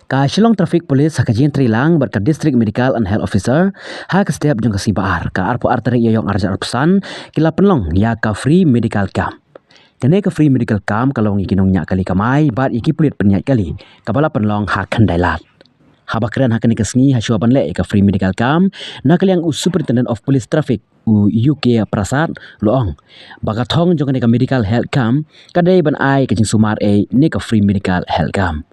Ka Shillong Traffic Police hakajin trilang berka District Medical and Health Officer ha ka step jong kasi baar ka arpo arteri yong arjar pesan kila penlong ya ka free medical camp. Kene ka free medical camp kalau ngi kinong nya kali kamai bat iki pelit penyat kali kabala penlong ha kandailat. Habakran hakani kasngi ha shuaban le ka free medical camp na kaliang Superintendent of Police Traffic UK Prasad loong bagathong jong ka medical health camp kadai ban ai ka jing sumar ne ka free medical health camp.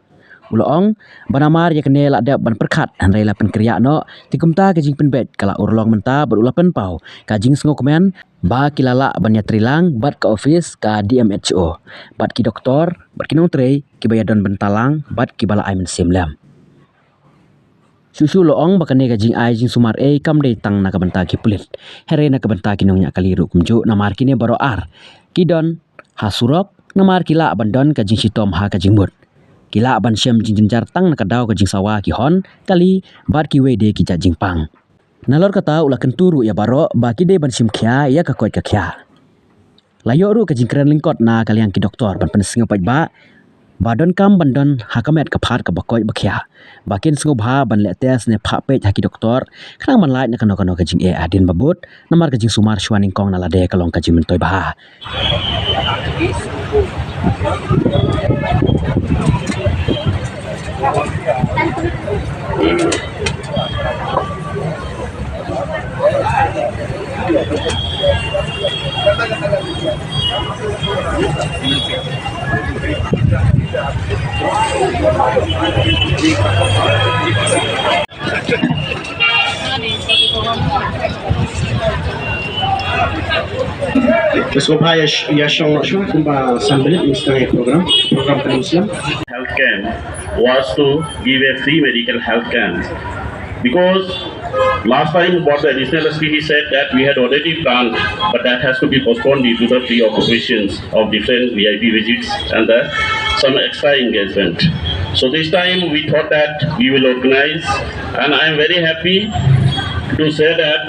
Uloong banamar ya kenel ada ban perkat han rela pen kriya no tikumta kajing penbet kala urlong menta berula pen pau kajing sengo komen ba kilala ban ya trilang bat ka office ka DMHO bat ki doktor bat ki nong trei ki bayadon bentalang bat ki bala aimen simlam susu loong bakane kajing ai jing sumar kam dei tang na ka benta ki pulit here na ka benta ki nong nya kali ru kumju namar kine baro ar kidon hasurok namar kila bandon kajing sitom ha kajing mut kila ban syam jing jenjar tang nak daw ka jing sawa ki hon kali bar ki we de ki ja jing pang nalor kata ula kenturu ya baro ba ki de ban sim khya ya ka koi ka khya layo ru ka jing kren lingkot na kali yang ki doktor ban pen singo pai ba badon kam bandon hakamet ka phat ka bakoi ba khya bakin singo bha ban le tes ne pha pe ha ki doktor khrang man lai na kano kano ka jing adin babut namar ka jing sumar shwaning kong na la de kalong ka jing men toi ba Kesopa Yashong kumba sambil istana program Islam. Health camp was to give a free medical health camp because last time what the additional SPP said that we had already planned, but that has to be postponed due to the preoccupations of different VIP visits and some extra engagement. So this time we thought that we will organize, and I am very happy to say that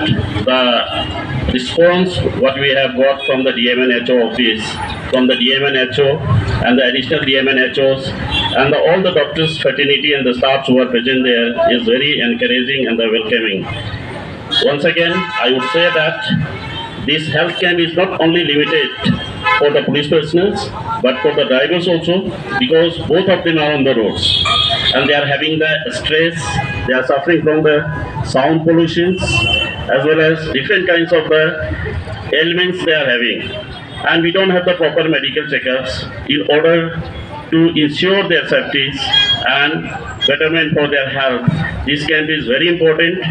the response what we have got from the DMNHO office, from the DMNHO and the additional DMNHOs and all the doctors fraternity and the staffs who are present there is very encouraging and welcoming. Once again, I would say that this health camp is not only limited for the police personnel but for the drivers also, because both of them are on the roads and they are having the stress, they are suffering from the sound pollutions as well as different kinds of the ailments they are having, and we don't have the proper medical checkups in order to ensure their safety and betterment for their health. This camp is very important.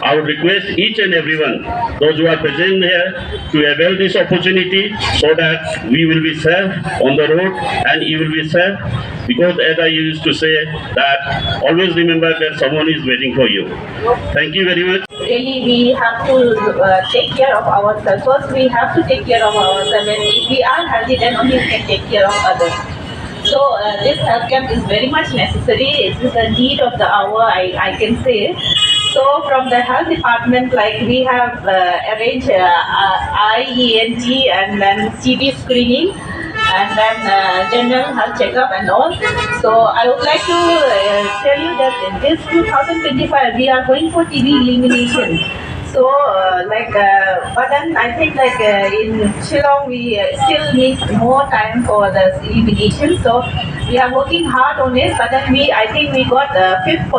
I would request each and everyone, those who are present here, to avail this opportunity so that we will be safe on the road and you will be safe, because as I used to say that always remember that someone is waiting for you. Thank you very much. Really, we have to take care of ourselves. First, we have to take care of ourselves, and if we are healthy, then only we can take care of others. So this health camp is very much necessary. It is the need of the hour, I can say. So from the health department, like we have arranged IENT and then TB screening and then general health checkup and all. So I would like to tell you that in this 2025 we are going for TB elimination. So but then I think in Shillong we still need more time for the elimination. So we are working hard on it. But then I think we got 5th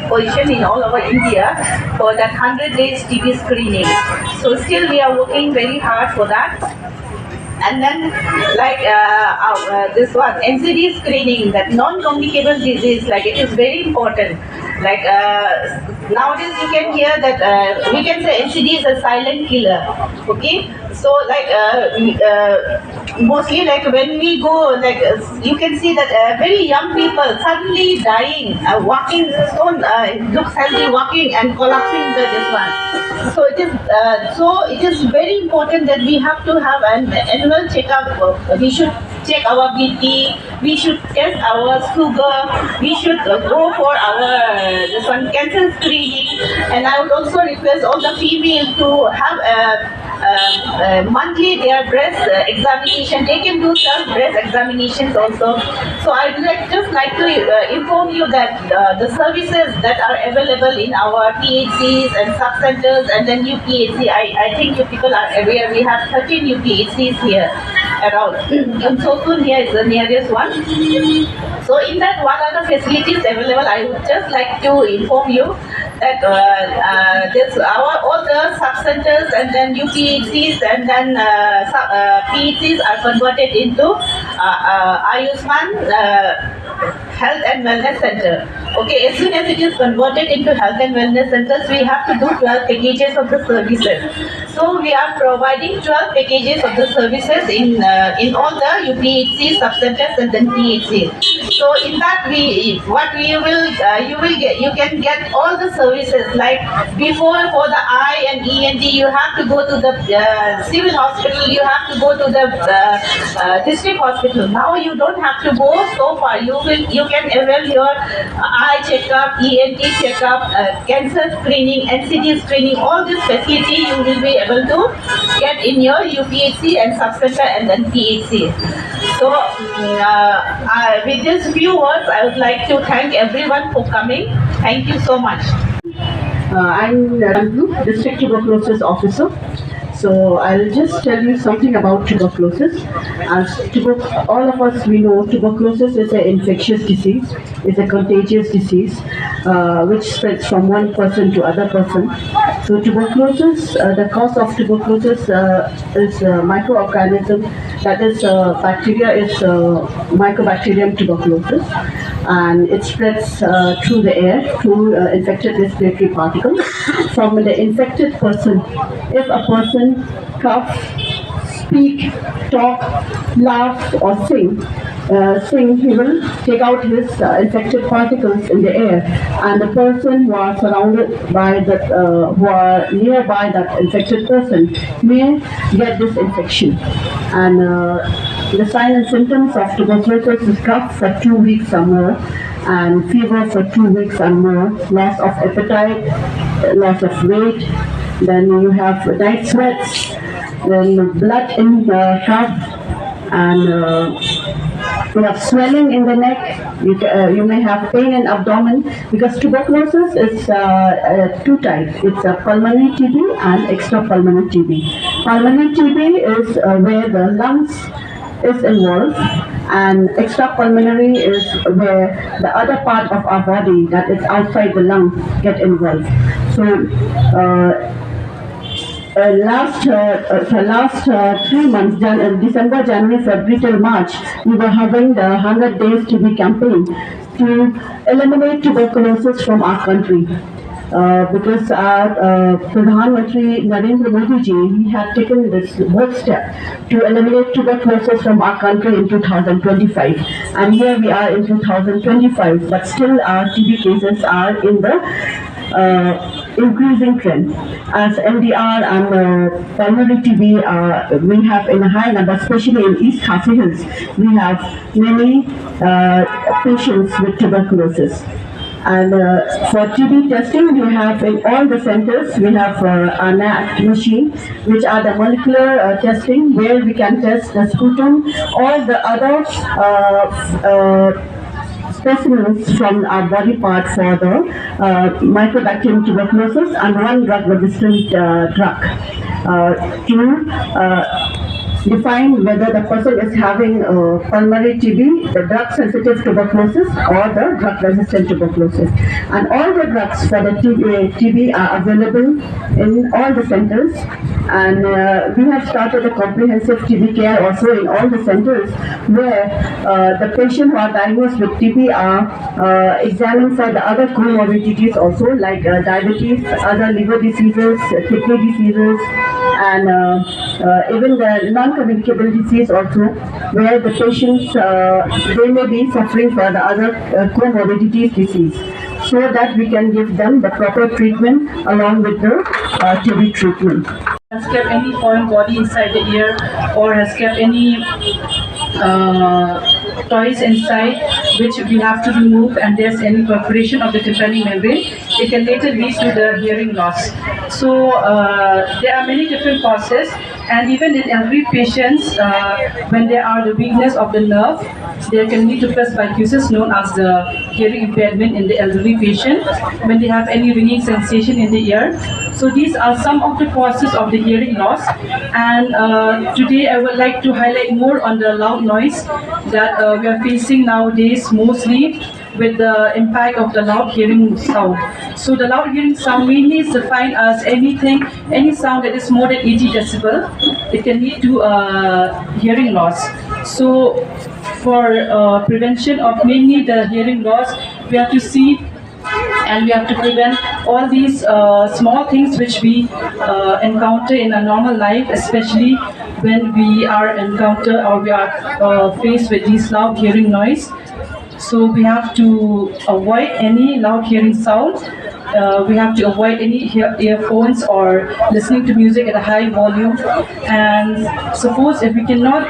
position in all over India for that 100 days TB screening. So still we are working very hard for that. And then this one NCD screening, that non-communicable disease, it is very important. Nowadays you can hear that we can say NCD is a silent killer. Okay, so mostly when we go, you can see that very young people suddenly dying, walking, looks healthy, walking and collapsing this one. So it is very important that we have to have an annual checkup. We should check our BP, we should test our sugar, we should go for our cancer screening. And I would also request all the females to have monthly their breast examination. They can do self-breast examinations also. So I would just like to inform you that the services that are available in our PHCs and sub-centers and then new PHC, I think you people are aware, we have 13 new PHCs here around. And Sokun here is the nearest one. So in that, what are the facilities available? I would just like to inform you that this all the sub-centers and then UPHCs and then PHCs are converted into Ayushman Health and Wellness Center. Okay, as soon as it is converted into Health and Wellness Centers, we have to do 12 packages of the services. So we are providing 12 packages of the services in all the UPHC sub-centers and then PHCs. So in that you can get all the services like before for the eye and ENT you have to go to the civil hospital, you have to go to the district hospital. Now you don't have to go so far. You can avail your eye checkup, ENT checkup, cancer screening, NCD screening. All this facility you will be able to get in your UPHC and sub-center and then PHC. So with these few words, I would like to thank everyone for coming. Thank you so much. I'm Ranju, District Tuberculosis Officer. So I'll just tell you something about tuberculosis. As all of us, we know tuberculosis is an infectious disease, it's a contagious disease which spreads from one person to other person. So tuberculosis, the cause of tuberculosis is a microorganism, that is bacteria is Mycobacterium tuberculosis, and it spreads through the air through infected respiratory particles from the infected person. If a person cough, speak, talk, laugh or sing, he will take out his infected particles in the air, and the person who are surrounded by that, who are nearby that infected person may get this infection. And the signs and symptoms of tuberculosis is cough for 2 weeks or more, and fever for 2 weeks or more, loss of appetite, loss of weight. Then you have night sweats, then blood in the cup, and you have swelling in the neck. You may have pain in abdomen, because tuberculosis is two types. It's a pulmonary TB and extrapulmonary TB. Pulmonary TB is where the lungs is involved, and extrapulmonary is where the other part of our body that is outside the lung get involved. So last 3 months, December, January, February till March, we were having the 100 Days TB campaign to eliminate tuberculosis from our country. Because our Pradhan Mantri Narendra Modi ji, he had taken this bold step to eliminate tuberculosis from our country in 2025. And here we are in 2025, but still our TB cases are in the increasing trend. As MDR and pulmonary TB we have in a high number, especially in East Khasi Hills, we have many patients with tuberculosis. And for TB testing, we have in all the centers, we have a NAT machine, which are the molecular testing, where we can test the sputum or the other specimens from our body part for the Mycobacterium tuberculosis, and one drug-resistant drug to define whether the person is having pulmonary TB, the drug-sensitive tuberculosis, or the drug-resistant tuberculosis. And all the drugs for the TB are available in all the centers. And we have started a comprehensive TB care also in all the centers, where the patient who are diagnosed with TB are examined for the other comorbidities also, like diabetes, other liver diseases, kidney diseases, and even the non-communicable disease also, where the patients, they may be suffering for the other comorbidities disease, so that we can give them the proper treatment along with the TB treatment. Has kept any foreign body inside the ear, or has kept any toys inside which we have to remove, and there's any perforation of the tympanic membrane, it can later lead to the hearing loss. So there are many different causes, and even in elderly patients, when there are the weakness of the nerve, there can lead to presbycusis, known as the hearing impairment in the elderly patient, when they have any ringing sensation in the ear. So these are some of the causes of the hearing loss, and today I would like to highlight more on the loud noise that we are facing nowadays, mostly with the impact of the loud hearing sound. So the loud hearing sound mainly is defined as any sound that is more than 80 decibel. It can lead to hearing loss. So for prevention of mainly the hearing loss, we have to see and we have to prevent all these small things which we encounter in a normal life, especially when we are faced with these loud hearing noise. So we have to avoid any loud hearing sound. We have to avoid any earphones or listening to music at a high volume. And suppose if we cannot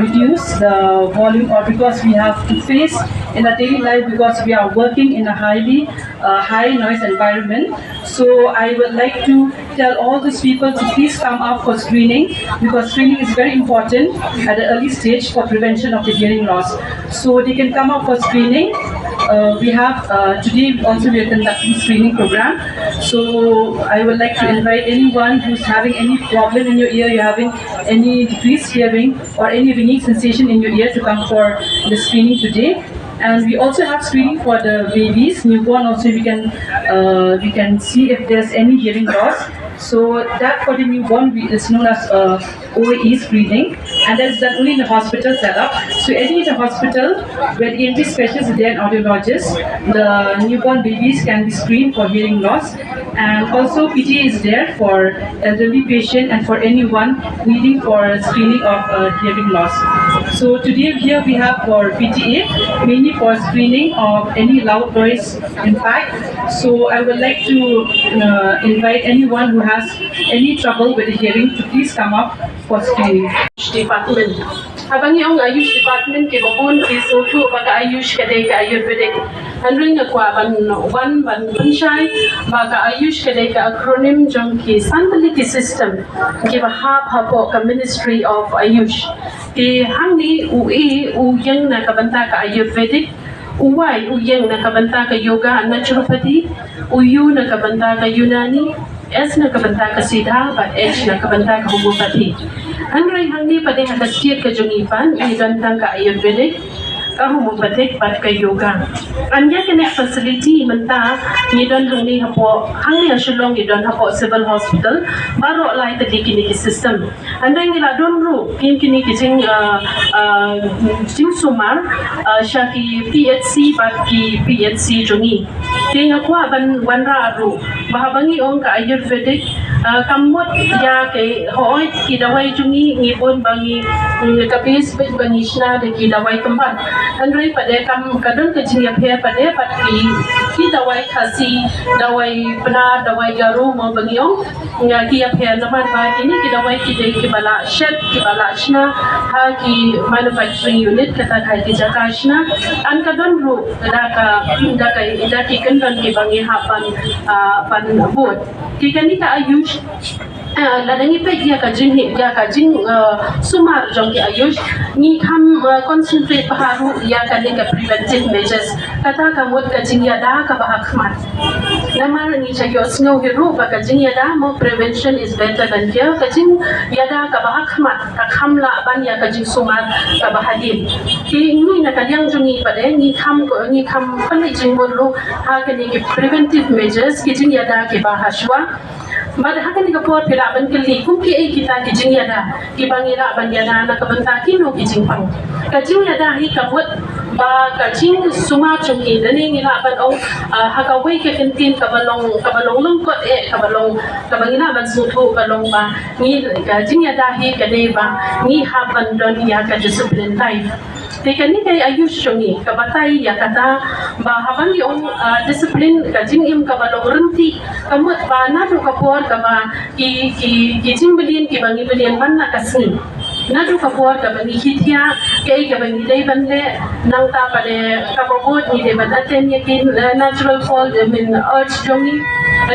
reduce the volume, or because we have to face in our daily life, because we are working in a highly high noise environment. So I would like to tell all these people to please come up for screening, because screening is very important at the early stage for prevention of the hearing loss. So they can come up for screening. We have today also we are conducting screening program. So I would like to invite anyone who's having any problem in your ear, you're having any decreased hearing or any ringing sensation in your ear, to come for the screening today. And we also have screening for the babies, newborn. Also we can see if there's any hearing loss. So that for the newborn is known as OAE screening, and that's done only in the hospital setup. So any in the hospital where the ENT specialist is there and audiologist, the newborn babies can be screened for hearing loss. And also PTA is there for elderly patient and for anyone needing for screening of hearing loss. So today here we have for PTA, mainly for screening of any loud noise impact. So I would like to invite anyone who has any trouble with the hearing to please come up for screening. Department. Habang yung Ayush Department ke babun ki sotu baga Ayush kadai ka Ayurvedic. Handling akwa ban panshai baga Ayush kadai ka acronym jong ki Santaliti system ki bahap hapo ka Ministry of Ayush. Ki hangni UI uyang na kabanta ka Ayurvedic, uwai uyang na kabanta ka Yoga and Naturopathy, uyu na kabanta ka Unani, S na kabanta ka Siddha, but H na kabanta ka Homeopathy. Andrai hangni pada hakasiat ka Jungipan, igantang ka Ayurvedic, ka Homeopathic, but ka Yoga. Anya connect facility menta ngidon hangni hapo hangni asulong ngidon hapo civil hospital baro lai tadi kini ki system. Andai ngila don ru kini kijing sumar syaki PHC but ki PHC Jungi. Tinga kwa ban ra ru bahabangi ong ka Ayurvedic kamot ya ke hoy ki dawai Jungi ngibon bangi kapis bangi shna de ki dawai tempat. Andai pada kam kadon kijing ya phe pada pat ki dawai khasi dawai pena dawai garu mo bangiong nga ki ya phe naman ba kini ki dawai ki de ki bala shed ki bala shna ha ki manufacturing unit kata khai ki jakashna an kadon ru da ki kan ki bangi hapan pan bot ki kani ka Ayush ladangi pe dia ka jing sumar jong ki Ayush ni kam concentrate paharu ya ka ka preventive measures kata ka mot ka jing ya da ka bahakmat namar ni chayo snow hiru ba ka jing ya da mo prevention is better than cure ka jing ya da ka bahakmat ka khamla ban ya ka jing sumar ka bahadin ki ni na ka yang jong ni pade ni kam pani jing mo lu ha ka ni ki preventive measures ki jing ya da ki bahashwa Mada hakan ni kapor pila ban kali kumpi ay kita kijing yada kibangira ban yada na kabanta kino kijing pang kajing yada hi kabut ba kajing suma chungi dani ngila ban ong hakaway ka kantin kabalong lungkot kabangira ban sutu balong ba ni kajing yada hi kadai ba ni haban don ya ka discipline life Teka ni kay Ayush Jungi kabatay ya kata ba habang yung discipline kajing im kabalong renti kamut ba na do kapor kaba ki jing bilin ki bangi bilin ban na kasni Nadu kabuat ka bani hitia kay ka bani day banle nang ta pade kababot ni day ban aten yakin natural fall min urge jongi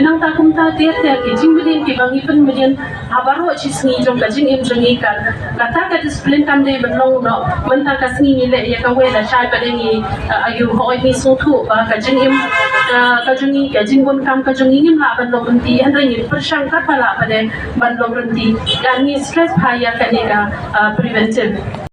nang ta kum ta te ki jingudin ki bangi pen median habaro chisni jong ka jing im jongi kan kata ka discipline kam day ban long no menta ka sni ni le ya ka we la chai pade ni ayu hoi ni so thu ba ka jing im ka jongi ka jingun kam ka jongi im la ban lo bunti han ring per shang ka pala pade ban lo bunti dan ni stress phaya ka ni ka preventive